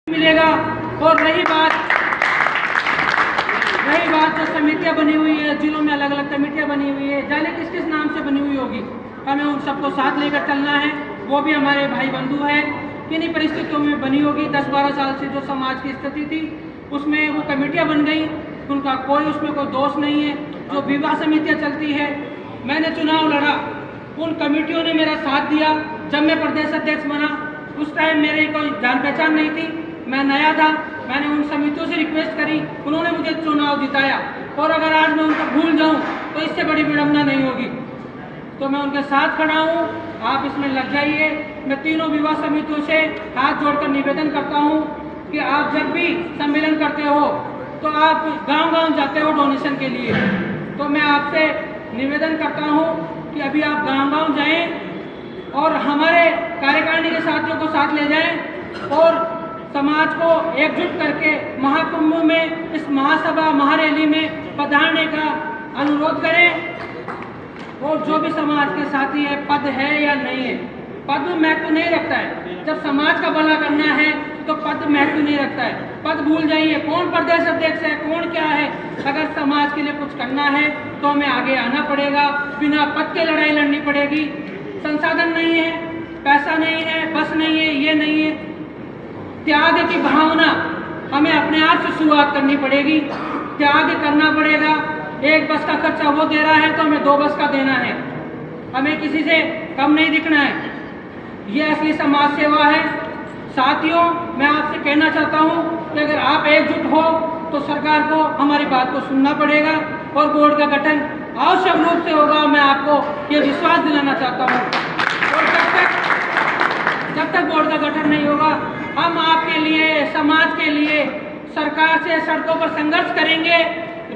मिलेगा। और रही बात जो समितियां बनी हुई है, जिलों में अलग अलग कमेटियां बनी हुई है, जाने किस किस नाम से बनी हुई होगी, हमें उन सबको साथ लेकर चलना है। वो भी हमारे भाई बंधु है, किन्हीं परिस्थितियों में बनी होगी। 10-12 साल से जो समाज की स्थिति थी उसमें वो कमेटियां बन गई, उनका कोई उसमें कोई दोष नहीं है। जो विवाह समितियां चलती है, मैंने चुनाव लड़ा, उन कमेटियों ने मेरा साथ दिया। जब मैं प्रदेश अध्यक्ष बना उस टाइम मेरी कोई जान पहचान नहीं थी, मैं नया था। मैंने उन समितियों से रिक्वेस्ट करी, उन्होंने मुझे चुनाव जिताया। और अगर आज मैं उनको भूल जाऊं तो इससे बड़ी विडंबना नहीं होगी। तो मैं उनके साथ खड़ा हूं, आप इसमें लग जाइए। मैं तीनों विवाह समितियों से हाथ जोड़कर निवेदन करता हूं कि आप जब भी सम्मेलन करते हो तो आप गांव-गांव जाते हो डोनेशन के लिए, तो मैं आपसे निवेदन करता हूं कि अभी आप गांव-गांव जाएं और हमारे कार्यकारिणी के साथियों को साथ ले जाएं और समाज को एकजुट करके महाकुंभ में, इस महासभा महारैली में पधारने का अनुरोध करें। और जो भी समाज के साथी है, पद है या नहीं है, पद महत्व नहीं रखता है। जब समाज का भला करना है तो पद महत्व नहीं रखता है। पद भूल जाइए, कौन प्रदेश अध्यक्ष है, कौन क्या है। अगर समाज के लिए कुछ करना है तो हमें आगे आना पड़ेगा, बिना पद के लड़ाई लड़नी पड़ेगी। संसाधन नहीं है, पैसा नहीं है, बस नहीं है, ये नहीं है, त्याग की भावना हमें अपने आप से शुरुआत करनी पड़ेगी। त्याग करना पड़ेगा। एक बस का खर्चा वो दे रहा है तो हमें 2 बस का देना है, हमें किसी से कम नहीं दिखना है। ये असली समाज सेवा है। साथियों, मैं आपसे कहना चाहता हूं कि अगर आप एकजुट हो तो सरकार को हमारी बात को सुनना पड़ेगा और बोर्ड का गठन आवश्यक रूप से होगा। मैं आपको ये विश्वास दिलाना चाहता हूं। और जब तक बोर्ड का गठन नहीं होगा, हम आपके लिए, समाज के लिए सरकार से सड़कों पर संघर्ष करेंगे,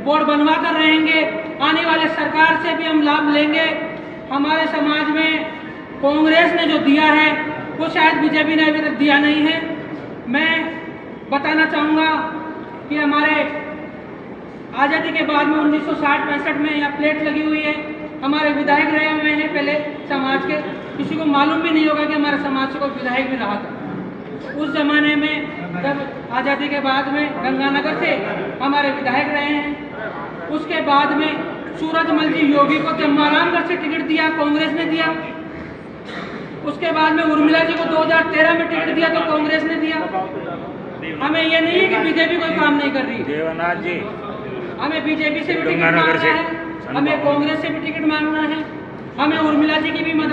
बोर्ड बनवा कर रहेंगे। आने वाले सरकार से भी हम लाभ लेंगे। हमारे समाज में कांग्रेस ने जो दिया है वो शायद बीजेपी ने अभी तक दिया नहीं है। मैं बताना चाहूँगा कि हमारे आज़ादी के बाद में 1960-65 में यहाँ प्लेट लगी हुई है। हमारे विधायक रहे हुए हैं पहले समाज के, किसी को मालूम भी नहीं होगा कि हमारे समाज से कोई विधायक भी रहा था। उस जमाने में जब आज़ादी के बाद में गंगानगर से हमारे विधायक रहे हैं। उसके बाद में सूरजमल जी योगी को जम्मारामगढ़ से टिकट दिया, कांग्रेस ने दिया। उसके बाद में उर्मिला जी को 2013 में टिकट दिया तो कांग्रेस ने दिया। हमें ये नहीं है कि बीजेपी कोई काम नहीं कर रही, देवनाथ जी हमें बीजेपी से भी टिकट मांगना है, हमें कांग्रेस से भी टिकट मांगना है, हमें उर्मिला जी की भी मदद